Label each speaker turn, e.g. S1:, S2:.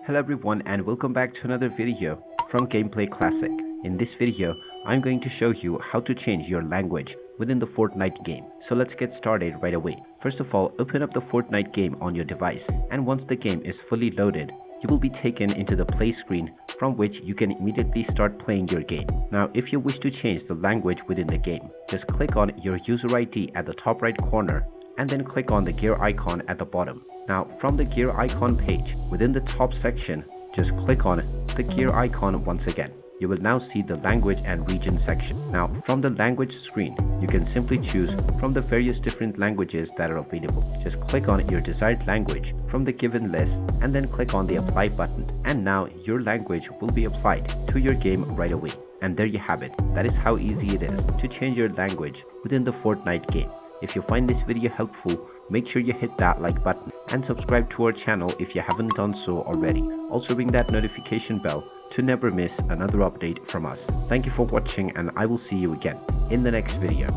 S1: Hello everyone and welcome back to another video from Gameplay Classic. In this video, I'm going to show you how to change your language within the Fortnite game. So let's get started right away. First of all, open up the Fortnite game on your device, and once the game is fully loaded, you will be taken into the play screen from which you can immediately start playing your game. Now, if you wish to change the language within the game, just click on your user ID at the top right corner and then click on the gear icon at the bottom. Now, from the gear icon page, within the top section, just click on the gear icon once again. You will now see the language and region section. Now, from the language screen, you can simply choose from the various different languages that are available. Just click on your desired language from the given list and then click on the apply button. And now your language will be applied to your game right away. And there you have it. That is how easy it is to change your language within the Fortnite game. If you find this video helpful, make sure you hit that like button and subscribe to our channel if you haven't done so already. Also ring that notification bell to never miss another update from us. Thank you for watching, and I will see you again in the next video.